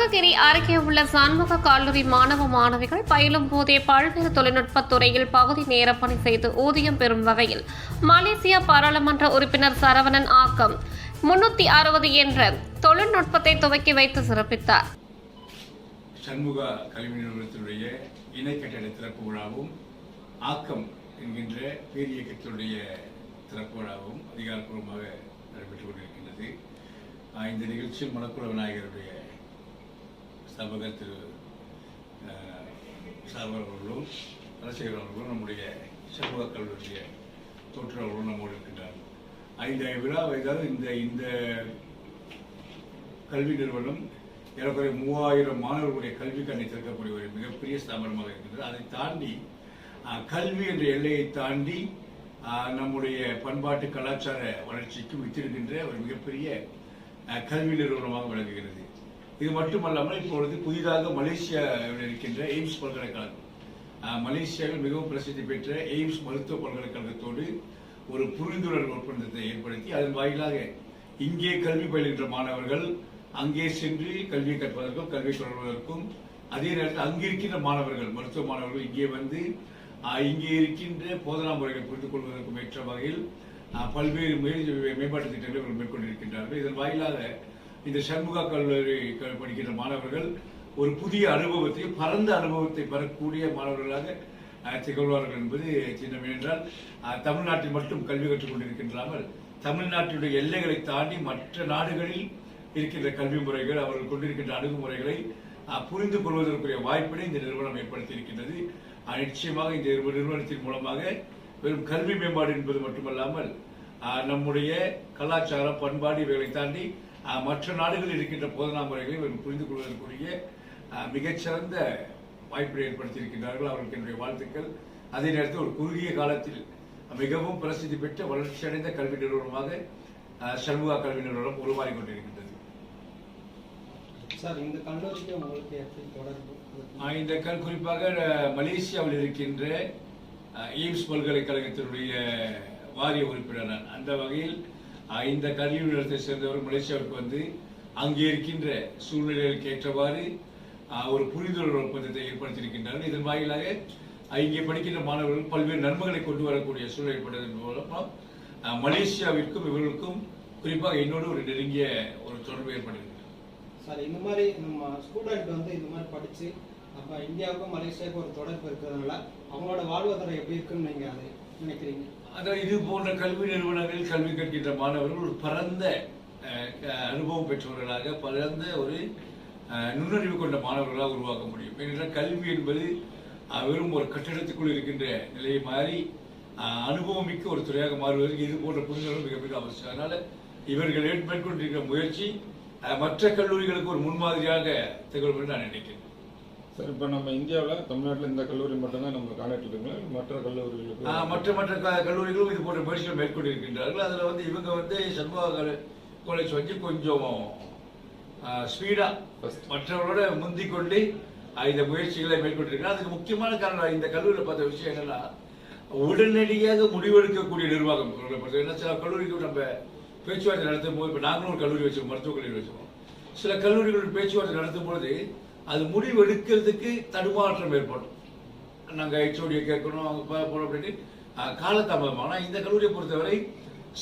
சங்ககிரி அருகே உள்ள சண்முக கல்லூரி மாணவ மாணவிகள் பயிலும் போதே பல்வேறு தொழில்நுட்பத் துறையில் பகுதி நேர பணி செய்து ஊதியம் பெறும் வகையில் மலேசியா பாராளுமன்ற உறுப்பினர் சரவணன் ஆக்கம் 360 என்ற தொழில்நுட்பத்தை துவக்கி வைத்து சிறப்பித்தார். சண்முக கல்வி நிறுவனத்தினுடைய இணை கட்டட திறப்பு விழாவும் ஆக்கம் என்கின்ற பேரியக்கத்தினுடைய திறப்பு விழாவும் அதிகாரப்பூர்வமாக நடைபெற்றுக் கொண்டிருக்கின்றது. இந்த நிகழ்ச்சியில் மணக்குள விநாயகருடைய சபகர் திரு சார்வர் அவர்களும் அரசியல் அவர்களும் நம்முடைய சமூக கல்லூரிய தோற்றர் அவர்களும் நம்மோடு இருக்கின்றார்கள். இந்த விழா அதாவது இந்த கல்வி நிறுவனம் ஏறக்குறைய 3000 மாணவர்களுடைய கல்விக்கான திறக்கக்கூடிய ஒரு மிகப்பெரிய ஸ்தாபனமாக இருக்கின்றது. அதை தாண்டி கல்வி என்ற எல்லையை தாண்டி நம்முடைய பண்பாட்டு கலாச்சார வளர்ச்சிக்கும் வித்திருக்கின்ற ஒரு மிகப்பெரிய கல்வி நிறுவனமாக விளங்குகிறது. இது மட்டுமல்லாமல் இப்பொழுது புதிதாக மலேசியாவில் இருக்கின்ற எய்ம்ஸ் பல்கலைக்கழகம், மலேசியாவில் மிகவும் பிரசித்தி பெற்ற எய்ம்ஸ் மருத்துவ பல்கலைக்கழகத்தோடு ஒரு புரிந்துணர்வு ஒப்பந்தத்தை ஏற்படுத்தி அதன் வாயிலாக இங்கே கல்வி பயிலுகின்ற மாணவர்கள் அங்கே சென்று கல்வி கற்பதற்கும் கல்வி தொடர்வதற்கும், அதே நேரத்தில் அங்கிருக்கின்ற மாணவர்கள் மருத்துவ மாணவர்கள் இங்கே வந்து இங்கே இருக்கின்ற போதனா முறைகளை புரிந்து கொள்வதற்கும் ஏற்ற வகையில் பல்வேறு மேம்பாட்டு திட்டங்களை மேற்கொண்டிருக்கின்றார்கள். இதன் வாயிலாக இந்த சண்முகா கல்லூரி படிக்கின்ற மாணவர்கள் ஒரு புதிய அனுபவத்தை, பரந்த அனுபவத்தை பெறக்கூடிய மாணவர்களாக திகழ்வார்கள் என்பது சின்னம். என்றால் தமிழ்நாட்டில் மட்டும் கல்வி கற்றுக் கொண்டிருக்கின்றாமல் தமிழ்நாட்டினுடைய எல்லைகளை தாண்டி மற்ற நாடுகளில் இருக்கின்ற கல்வி முறைகள், அவர்கள் கொண்டிருக்கின்ற அணுகுமுறைகளை புரிந்து கொள்வதற்குரிய வாய்ப்பினை இந்த நிறுவனம் ஏற்படுத்தி இருக்கின்றது. நிச்சயமாக இந்த நிறுவனத்தின் மூலமாக வெறும் கல்வி மேம்பாடு என்பது மட்டுமல்லாமல் நம்முடைய கலாச்சாரம், பண்பாடு இவைகளை தாண்டி மற்ற நாடுகளில் இருக்கின்ற போதனா முறைகளை புரிந்து கொள்வதற்குரிய மிகச்சிறந்த வாய்ப்பை ஏற்படுத்தி இருக்கின்றார்கள். அவர்களுக்கு என்னுடைய வாழ்த்துக்கள். அதே நேரத்தில் ஒரு குறுகிய காலத்தில் மிகவும் பிரசித்தி பெற்ற வளர்ச்சியடைந்த கல்வி நிறுவனமாக சண்முகா கல்வி நிறுவனம் உருவாகி கொண்டிருக்கின்றது. இந்த கல்லூரிக்கு உங்களுக்கு எப்படி தொடர்பு? இந்த குறிப்பாக மலேசியாவில் இருக்கின்ற எய்ம்ஸ் பல்கலைக்கழகத்தினுடைய வாரிய உறுப்பினர் நான். அந்த வகையில் இந்த கல்வி நிறுவனத்தை சேர்ந்தவர் மலேசியாவுக்கு வந்து அங்கே இருக்கின்ற சூழ்நிலைகளுக்கு ஏற்றவாறு ஒரு புரிந்துணர்வு ஒப்பந்தத்தை ஏற்படுத்தியிருக்கின்றார்கள். இதன் வாயிலாக இங்கே படிக்கின்ற மாணவர்கள் பல்வேறு நன்மைகளை கொண்டு வரக்கூடிய சூழல் ஏற்பட்டதன் மூலமாக மலேசியாவிற்கும் இவர்களுக்கும் குறிப்பாக என்னோடு ஒரு நெருங்கிய ஒரு தொடர்பு ஏற்பட்டிருக்கிறது. சார், இந்த மாதிரி நம்ம ஸ்டூடெண்ட் வந்து இந்த மாதிரி படிச்சு அப்ப இந்தியாவுக்கும் மலேசியாவுக்கும் ஒரு தொடர்பு இருக்கிறதுனால அவங்களோட வாழ்வாதாரம் எப்படி இருக்குன்னு நீங்க அதை நினைக்கிறீங்க? அதாவது இது போன்ற கல்வி நிறுவனங்களில் கல்வி கற்கின்ற மாணவர்கள் ஒரு பரந்த அனுபவம் பெற்றவர்களாக, பரந்த ஒரு நுண்ணறிவு கொண்ட மாணவர்களாக உருவாக்க முடியும். ஏனென்றால் கல்வி என்பது வெறும் ஒரு கட்டிடத்துக்குள் இருக்கின்ற நிலையை மாறி அனுபவம் மிக்க ஒரு துறையாக மாறுவதற்கு இது போன்ற புரிதல்கள் மிக மிக அவசியம். அதனால இவர்கள் மேற்கொண்டிருக்கிற முயற்சி மற்ற கல்லூரிகளுக்கு ஒரு முன்மாதிரியாக திகழும் என்று நான் நினைக்கிறேன். சார், இப்போ நம்ம இந்தியாவில் தமிழ்நாட்டில் இந்த கல்லூரி மட்டும்தான் நம்ம கான்டாக்ட் இருக்குங்களா? மற்ற கல்லூரிகளுக்கு மற்ற கல்லூரிகளும் இது போன்ற முயற்சிகள் மேற்கொண்டிருக்கின்றார்கள். அதில் வந்து இவங்க வந்து சண்முகா காலேஜ் வந்து கொஞ்சம் ஸ்பீடா மற்றவர்களோட முந்தி கொண்டு இந்த முயற்சிகளை மேற்கொண்டிருக்கிறார். அதுக்கு முக்கியமான காரணம் இந்த கல்லூரியில் பார்த்த விஷயம் என்னன்னா, உடனடியாக முடிவெடுக்கக்கூடிய நிர்வாகம். சில கல்லூரிக்கு நம்ம பேச்சுவார்த்தை நடத்தும் போது, இப்போ நாங்களும் ஒரு கல்லூரி வச்சிருக்கோம், மருத்துவக் கல்லூரி வச்சிருக்கோம். சில கல்லூரிகள் பேச்சுவார்த்தை நடத்தும் பொழுது அது முடிவு எடுக்கிறதுக்கு தடுமாற்றம் ஏற்படும். நாங்கள் ஹெச்ஓடியை கேட்கணும், அவங்க போகிறோம் அப்படின்னு காலதாமதம். ஆனால் இந்த கல்லூரியை பொறுத்தவரை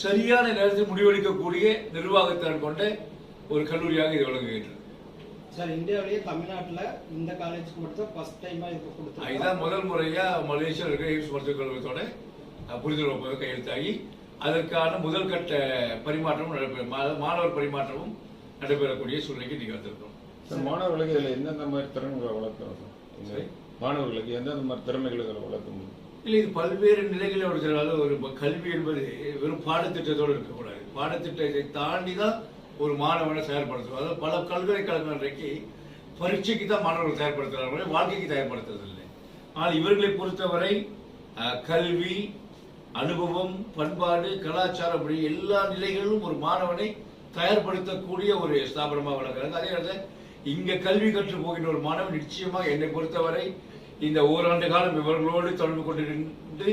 சரியான நேரத்தில் முடிவெடுக்கக்கூடிய நிர்வாகத்திறன் கொண்ட ஒரு கல்லூரியாக இது விளங்குகின்றது. சார், இந்தியாவிலேயே தமிழ்நாட்டில் இந்த காலேஜுக்கு மட்டும் ஃபர்ஸ்ட் டைமா இது கொடுத்தோம். இதுதான் முதல் முறையா மலேசியாவில் இருக்கிற எய்ம்ஸ் மருத்துவக் கழகத்தோட புரிந்துணர்வு ஒப்பந்தம் கையெழுத்தாகி அதற்கான முதல் கட்ட பரிமாற்றமும் மாணவர் பரிமாற்றமும் நடைபெறக்கூடிய சூழ்நிலைக்கு நீங்க வந்திருக்கோம். மாணவர்களுக்கு இதில் எந்தெந்த மாதிரி திறன்களை வளர்க்கணும்? மாணவர்களுக்கு எந்தெந்த மாதிரி திறமைகளை வளர்க்க முடியும்? இல்லை, இது பல்வேறு நிலைகளில் அதாவது ஒரு கல்வி என்பது வெறும் பாடத்திட்டத்தோடு இருக்கக்கூடாது. பாடத்திட்டத்தை தாண்டி தான் ஒரு மாணவனை தயார்படுத்தும். அதாவது பல பல்கலைக்கழகங்கள் இன்றைக்கு பரீட்சைக்கு தான் மாணவர்கள் தயார்படுத்துகிறார்கள், வாழ்க்கைக்கு தயார்படுத்துறதில்லை. ஆனால் இவர்களை பொறுத்தவரை கல்வி, அனுபவம், பண்பாடு, கலாச்சாரம் அப்படி எல்லா நிலைகளிலும் ஒரு மாணவனை தயார்படுத்தக்கூடிய ஒரு ஸ்தாபனமாக வளர்க்கிறாங்க. அதே நேரத்தில் இங்க கல்வி கற்று போகின்ற ஒரு மாணவன் நிச்சயமாக என்னை பொறுத்தவரை இந்த ஓராண்டு காலம் இவர்களோடு தொடர்பு கொண்டிருந்து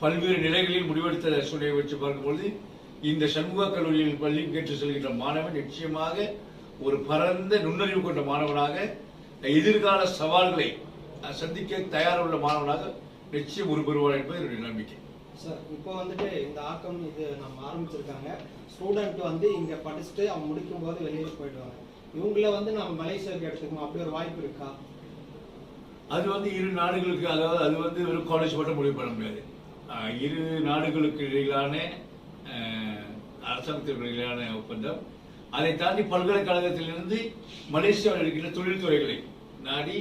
பல்வேறு நிலைகளில் முடிவெடுத்த சூழ்நிலை வச்சு பார்க்கும்போது இந்த சண்முகா கல்லூரியில் பள்ளி கேட்டு செல்கின்ற மாணவன் நிச்சயமாக ஒரு பரந்த நுண்ணறிவு கொண்ட மாணவனாக எதிர்கால சவால்களை சந்திக்க தயாருள்ள மாணவனாக நிச்சயம் உருப்பெறுவார் என்பது என்னுடைய நம்பிக்கை. சார் இப்போ வந்துட்டு இந்த ஆக்கம் இது நம்ம ஆரம்பிச்சிருக்காங்க. ஸ்டூடெண்ட் வந்து இங்க படிச்சுட்டு அவங்க முடிக்கும் போது வெளியூர் போயிடுவாங்க. இவங்கள வந்து நம்ம மலேசியாவுக்கு எடுத்துக்கணும், அப்படி ஒரு வாய்ப்பு இருக்கா? அது வந்து இரு நாடுகளுக்கு, அதாவது அது வந்து வெறும் காலேஜ் மட்டும் முடிவு பண்ண முடியாது. இரு நாடுகளுக்கு இடையிலான அரசாங்கத்திற்கு இடையிலான ஒப்பந்தம். அதை தாண்டி பல்கலைக்கழகத்திலிருந்து மலேசியாவில் இருக்கின்ற தொழில்துறைகளை நாடி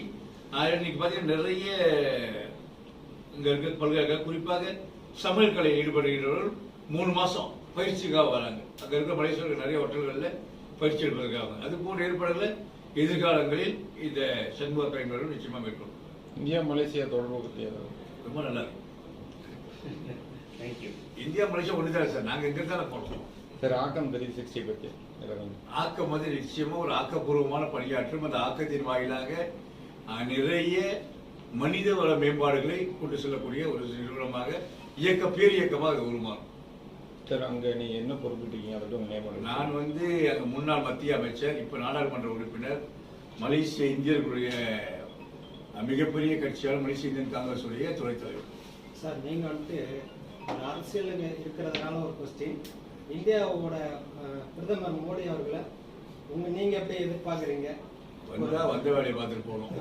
இன்னைக்கு பார்த்தீங்கன்னா நிறைய இங்க இருக்க பல்கலைக்கழகம் குறிப்பாக சமையல் கலையில் ஈடுபடுகிறவர்கள் 3 மாசம் பயிற்சிக்காக வராங்க. அங்க இருக்க மலேசியாவில் நிறைய ஹோட்டல்களில் பயிற்சி எடுப்பதற்காக. அது போன்ற ஏற்பாடுகளை எதிர்காலங்களில் இந்த சண்முக கலைஞர்கள் நிச்சயமா மேற்கொள்ளும். இந்தியா மலேசியா தொடர்பு பற்றி ரொம்ப நல்லா இருக்கு. இந்தியா மலேசியா ஒண்ணுதான் சார். நாங்க எங்க தானே போனோம் சார். ஆக்கம் 360 பற்றி ஆக்கம் வந்து நிச்சயமா ஒரு ஆக்கப்பூர்வமான பணியாற்றும். அந்த ஆக்கத்தின் வாயிலாக நிறைய மனித வள மேம்பாடுகளை கொண்டு செல்லக்கூடிய ஒரு நிறுவனமாக பேரியக்கமாக அது உருமாறும். சார் அங்க நீங்க என்ன பொறுப்பிட்டீங்க? அதோட நியமனம். நான் வந்து அங்க முன்னாள் மத்திய அமைச்சர், இப்ப நாடாளுமன்ற உறுப்பினர், மலேசிய இந்தியர்களுடைய மிகப்பெரிய கட்சியான மலேசிய இந்தியன் காங்கிரஸ் உடைய துணைத் தலைவர். சார் நீங்க வந்துட்டு அரசியல் இருக்கிறதுனால ஒரு கொஸ்டின், இந்தியாவோட பிரதமர் மோடி அவர்களை நீங்க எப்படி எதிர்பார்க்குறீங்க? வந்த வேலையை பார்த்துட்டு போகணும்.